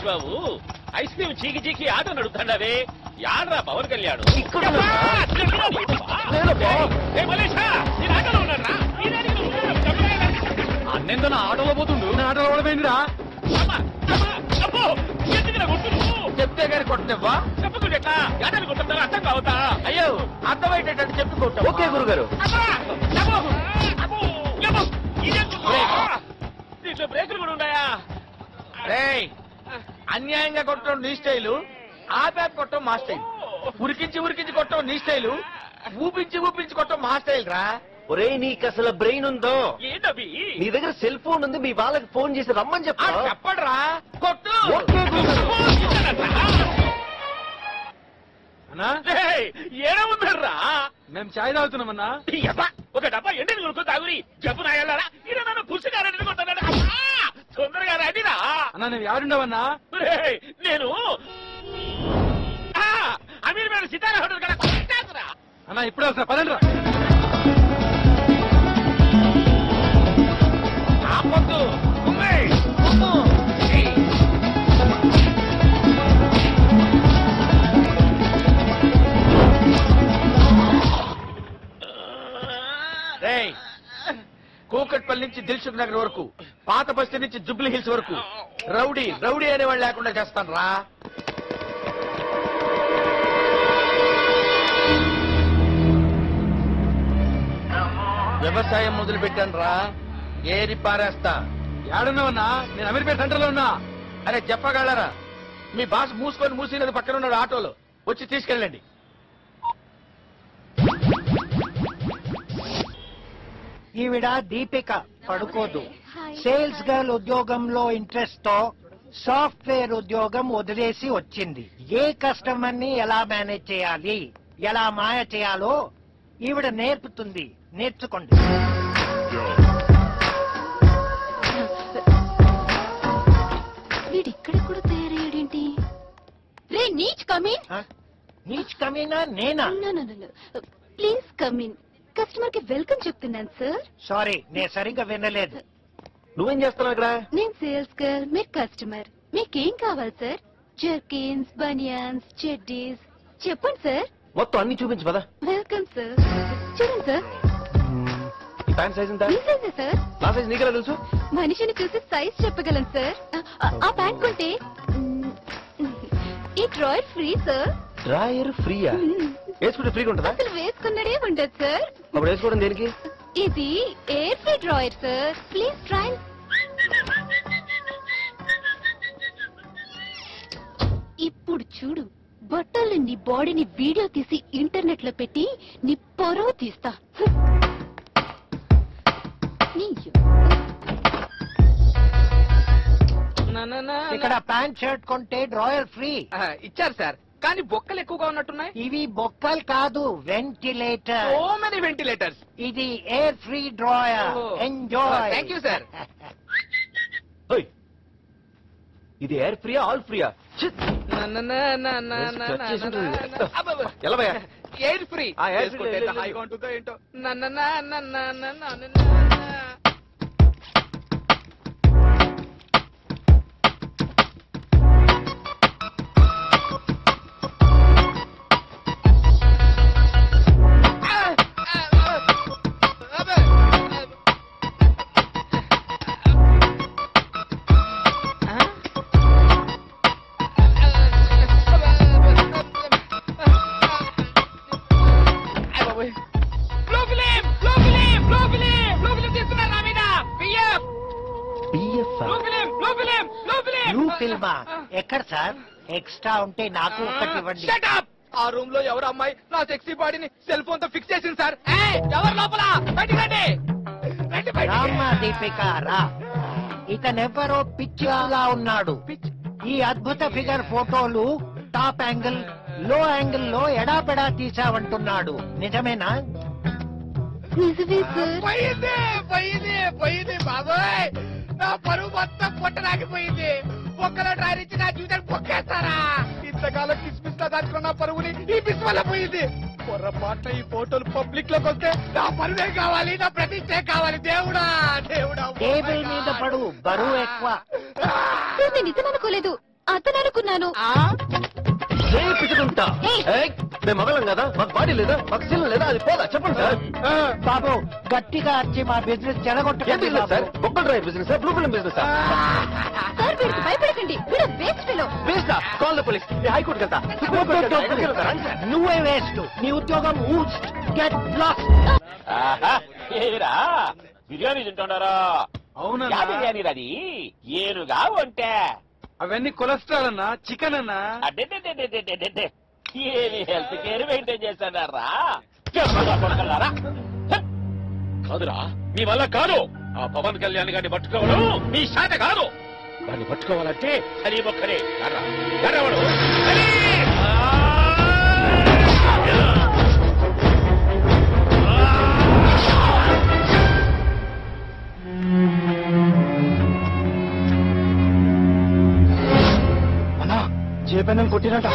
బాబు ice cream చీకి చీకి auto నడుపుతాండవే యాడ్రా పవన్ కళ్యాణ్ అన్నెంతో నా ఆటోలో పోతుండు నా ఆటోలో పోయిందిరా చెప్తే గారి కొట్టవా చెప్పుకుంటే యాదాన్ని కొట్టా అర్థం కావతా అయ్యో అర్థమయ్యేటట్టు చెప్పి కొట్ట ఓకే గురుగారు దీంట్లో బ్రేకులు కూడా ఉన్నాయా అన్యాయంగా కొట్టడం నీ స్టైలు ఆపే కొట్టడం మా స్టైల్ ఉరికించి ఉరికించి కొట్టడం నీ స్టైలు ఊపించి ఊపించి కొట్టడం మా స్టైల్ రా ఒరే నీకు అసలు బ్రెయిన్ ఉందో ఏంటవి నీ దగ్గర సెల్ ఫోన్ ఉంది మీ వాళ్ళకి ఫోన్ చేసి రమ్మని చెప్పడరా కొట్టు అన్నా ఏడవుతారా మేము చాయ్ తాగుతున్నామన్నా ఒక డబ్బా ఎండిని కొనుక్కొని తాగురి జబ్బు నాయాలరా ఈయన నన్ను పురుషుగారని కొట్టాడు తొందరగా రండిరా అన్నా నువ్వు ఎవరుండవన్నా నేను అమీర్ మేడం సితారా హోటల్ కదా అన్నా ఇప్పుడే వస్తా పదండ్రా ఆపొద్దు కూకట్పల్లి నుంచి దిల్సుఖ్ నగర్ వరకు పాత బస్తీ నుంచి జుబ్లీ హిల్స్ వరకు రౌడీ రౌడీ అనేవాళ్ళు లేకుండా చేస్తాను రా వ్యవసాయం మొదలు పెట్టాను రా ఏరి పారేస్తా ఏడున్నావన్నా నేను అమీర్పేట సెంటర్ లో ఉన్నా అరే చెప్పగలరా మీ బాస్ మూసుకొని మూసినది పక్కన ఉన్నాడు ఆటోలో వచ్చి తీసుకెళ్ళండి ఈవిడ దీపిక పడుకోదు సేల్స్ గర్ల్ ఉద్యోగంలో ఇంట్రెస్ట్ తో సాఫ్ట్వేర్ ఉద్యోగం వదిలేసి వచ్చింది ఏ కస్టమర్ ని ఎలా మేనేజ్ చేయాలి ఎలా మాయ చేయాలో ఈవిడ నేర్పుతుంది నేర్చుకోండి వీడిక్కడ కూడా తయారయ్యాడేంటి రే నీచ్ కమిన్ నీచ్ కమీనా నేనా ప్లీజ్ కమిన్ కస్టమర్ కి వెల్కమ్ చెప్తున్నాను సార్ సారీ నేను సరిగ్గా వినలేదు నువ్వేం చేస్తున్నావు ఇక్కడ నేను సేల్స్ గర్ల్ మీరు కస్టమర్ మీకేం కావాలి సార్ జర్కిన్స్ బనియాన్స్ చెడ్డీస్ చెప్పండి సార్ మొత్తం అన్ని చూపించు పదా వెల్కమ్ సార్ చూడండి సార్ ఈ ప్యాంట్ సైజ్ ఎంత మీ సైజే సార్ నా సైజ్ నీకెలా తెలుసు మనిషిని చూసి సైజ్ చెప్పగలను సార్ ఆ ప్యాంట్ కొంటే ఈ డ్రాయర్ ఫ్రీ సార్ డ్రాయర్ ఫ్రీయా వేసుకుంటే ఫ్రీగా ఉంటుందా అసలు వేసుకున్నడే ఉండదు సార్ అప్పుడు వేసుకోవడం దేనికి ఇది air free drawer sir please try ఇప్పుడు చూడు బట్టలు నీ బాడీని వీడియో తీసి ఇంటర్నెట్ లో పెట్టి నీ పొరవ తీస్తా ఇక్కడ ప్యాంట్ షర్ట్ కొంటే డ్రాయర్ ఫ్రీ ఇచ్చారు సార్ కానీ బొక్కలు ఎక్కువగా ఉన్నట్టున్నాయి ఇవి బొక్కలు కాదు వెంటిలేటర్ సో మెనీ వెంటిలేటర్స్ ఇది air free drawer enjoy thank you sir ఇది ఎయిర్ ఫ్రీయా ఆల్ ఫ్రీయా ఎలా భయ్యా ఎయిర్ ఫ్రీ ఎయిర్ ఫ్రీ హాయిగా ఉంటుందో ఏంటో ఎక్కడ సార్ ఎక్స్ట్రా ఉంటే నాకు ఒక్కటి ఇవ్వండి ఆ రూమ్ లో ఎవరు అమ్మాయి నా సెక్సీ బాడీని సెల్ ఫోన్ తో ఫిక్స్ చేసింది సార్ ఎవరు లోపల బయటికి రండి రామ్మా దీపిక రా ఇతనెవ్వరో పిచ్చిగా ఉన్నాడు ఈ అద్భుత ఫిగర్ ఫోటోలు టాప్ యాంగిల్ లో యాంగిల్ లో ఎడాపెడా తీసావంటున్నాడు నిజమేనా నిజమే సార్ పోయింది బాబోయ్ నా పరువు మొత్తం పొట్టరాగిపోయింది ఒక్కలో డ్రైవర్ ఇచ్చి నా జీవితాన్ని పొక్కేస్తారా ఇంతకాలం కిస్మిస్తా దాచుకున్న పరుగుని ఈ పిస్ వల్ల పోయింది పొరపాటున ఈ ఫోటోలు పబ్లిక్ లోకి వస్తే నా పరువే కావాలి నా ప్రతిష్టే కావాలి దేవుడా దేవుడా టేబుల్ మీద పడు బరువు ఎక్కువ నేను నిజం అనుకోలేదు అతను అనుకున్నాను. పిచ్చుకుంటా మేము మగలం కదా, మాకు బాడీ లేదా, మాకు శీలం లేదా, అది పోదా చెప్పండి సార్. బాబు గట్టిగా వచ్చి మా బిజినెస్ ఏం చెడగొట్టండి బిజినెస్ సార్? బొక్కల driver business sir, blue film business sir. Sir వీడికి భయపడకండి, వీడు వేస్ట్ ఫెలో. వేస్టా? Call the police. హైకోర్టుకి వెళ్తా, సుప్రీం కోర్టుకి వెళ్తా, ఎక్కడికి వెళ్తా? రండి సార్. నువ్వే వేస్ట్, నీ ఉద్యోగం గెట్ లాస్ట్. ఏరా బిర్యానీ తింటాడారా? అవునన్నా బిర్యానీ రది ఏనుగా వంటే అవన్నీ కొలెస్ట్రాల్ అన్నా, చికెన్ అన్నా. అడ్డే ఏమి హెల్త్ కేర్ మెయింటైన్ చేస్తాడారా? కాదురా, మీ వల్ల కాదు. ఆ పవన్ కళ్యాణ్ గారిని పట్టుకోవడం మీ శాత కాదు. దాన్ని పట్టుకోవాలంటే సలీం ఒక్కరే. ఎవడు అన్నా జేపేనం కొట్టినట.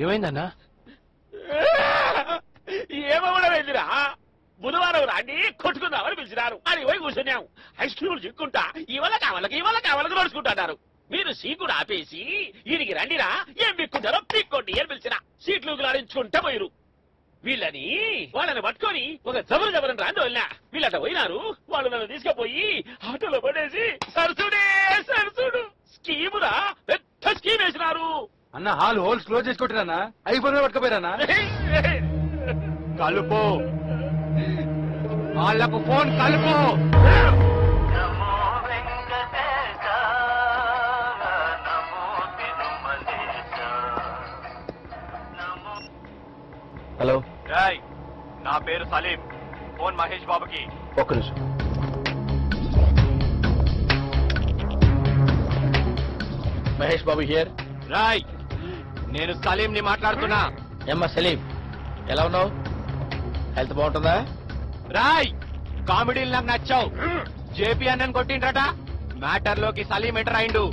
ఏమైందన్నా? ఏమవడమైందిరా? బుధవారం రాండి కొట్టుకుందామని పిలిచినారు. అది పోయి కూర్చున్నాం. ఐస్ క్రీములు చిక్కుంటా ఇవాళ కావాలకి నడుచుకుంటున్నారు. మీరు సీకుడు ఆపేసి ఈడికి రండిరా, ఏం పిక్కుంటారో పిక్కోండి అని పిలిచిన. సీట్లు గులాడించుకుంటా పోయిరు. వాళ్ళని పట్టుకొని ఒక జబరని రాంది వెళ్ళినా. వీళ్ళంట పోయినారు. వాళ్ళు నన్ను తీసుకుపోయి ఆటోలో పడేసి సరసుడు స్కీమురా, పెద్ద స్కీమ్ వేసినారు. అన్న హాల్ హోల్స్ క్లోజ్ చేసి కొట్టిరానా? అయిపోయిన పట్టుకపోయారా? కలుపు, వాళ్ళకు ఫోన్ కలుపు. హలో, నా పేరు సలీం. ఫోన్ మహేష్ బాబుకి. ఒక్క నిమిషం. మహేష్ బాబు హియర్. రాయ్, నేను సలీం ని మాట్లాడుతున్నా. ఏమ్మా సలీం, ఎలా ఉన్నావు? హెల్త్ బాగుంటుందా? రాయ్, కామెడీలు నాకు నచ్చావు. జేపీ అన్నని కొట్టిండ్రట. మ్యాటర్ లోకి సలీం ఎంటర్ అయిండు.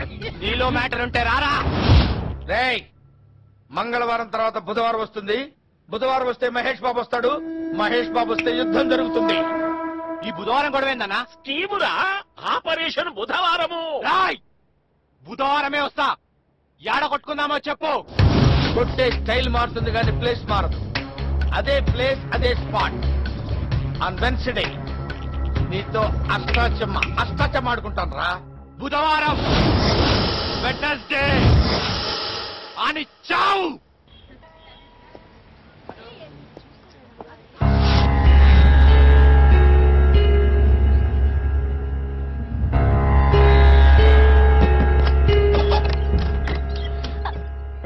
నీలో మ్యాటర్ ఉంటే రారా. రేయ్, మంగళవారం తర్వాత బుధవారం వస్తుంది. బుధవారం వస్తే మహేష్ బాబు వస్తాడు. మహేష్ బాబు వస్తే యుద్ధం జరుగుతుంది. ఈ బుధవారం గొడవేందన్నా? స్కీమురా, ఆపరేషన్ బుధవారము. రాయ్, బుధవారమే వస్తా. యాడ కొట్టుకుందామో చెప్పు. కొట్టే స్టైల్ మారుతుంది కానీ ప్లేస్ మారదు. అదే ప్లేస్, అదే స్పాట్. ఆన్ వెన్స్డే నీతో అష్టాచమ్మ ఆడుకుంటాను రా. బుధవారం, వెడ్నెస్డే అని చావు.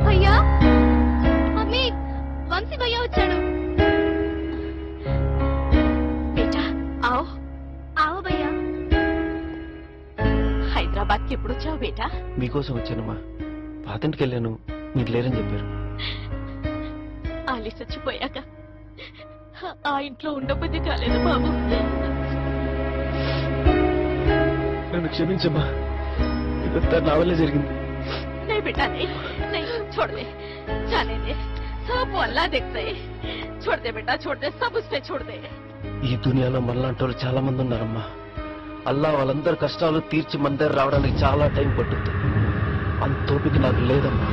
భయ్యా, అమ్మీ, వంశీ భయ్యా వచ్చాడు. బేటా आओ आओ భయ్యా. హైదరాబాద్ కి ఎప్పుడు వచ్చావు బేటా? మీకోసం వచ్చానమ్మా. పాతింటికి వెళ్ళాను, మీరు లేరని చెప్పారు. ఆలిస్ వచ్చిపోయాక ఆ ఇంట్లో ఉండబుద్ధి కాలేదు బాబు. నన్ను క్షమించమ్మా, ఇదంతా నా వల్లే జరిగింది. नहीं बेटा नहीं नहीं, छोड़ दे, जाने दे. सब वो अल्लाह देखता है. छोड़ दे बेटा, छोड़ दे, सब उस पे छोड़ दे. ఈ దునియాలో మనలాంటి వాళ్ళు చాలా మంది ఉన్నారమ్మా. అల్లా వాళ్ళందరి కష్టాలు తీర్చి మన దగ్గర రావడానికి చాలా టైం పట్టుద్ది. అంత ఓపిక నాకు లేదమ్మా.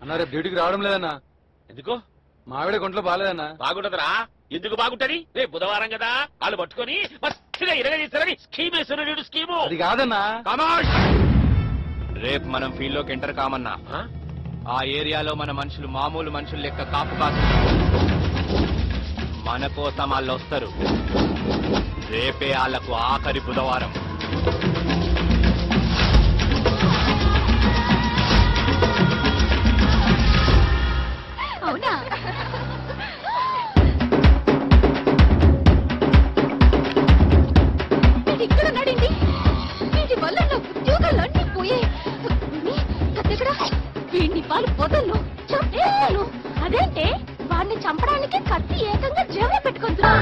అన్న రేపు డ్యూటీకి రావడం లేదన్నా. ఎందుకు? మా ఆవిడ ఒంట్లో బాగాలేదన్నా. బాగుంటదిరా. ఎందుకు బాగుంటది? రేపు బుధవారం కదా, వాళ్ళు పట్టుకొని మస్తుగా ఇరగదీస్తారని స్కీమ్ వేస్తున్నారు. స్కీము అది కాదన్నా. రేపు మనం ఫీల్డ్ లోకి ఎంటర్ కామన్నా. ఆ ఏరియాలో మన మనుషులు మామూలు మనుషులు లెక్క కాపు కాదు. మన కోసం వాళ్ళు వస్తారు. రేపే వాళ్లకు ఆఖరి బుధవారం. అవునా? ఇక్కడ నడింది. వీటి వల్ల నా ఉద్యోగాలన్నీ పోయాయి. సత్యక్కడ వీడిని వాళ్ళు పొదల్లో చంపేస్తాను. అదేంటే వాడిని చంపడానికి కత్తి ఏకంగా జేబులో పెట్టుకుంటున్నా.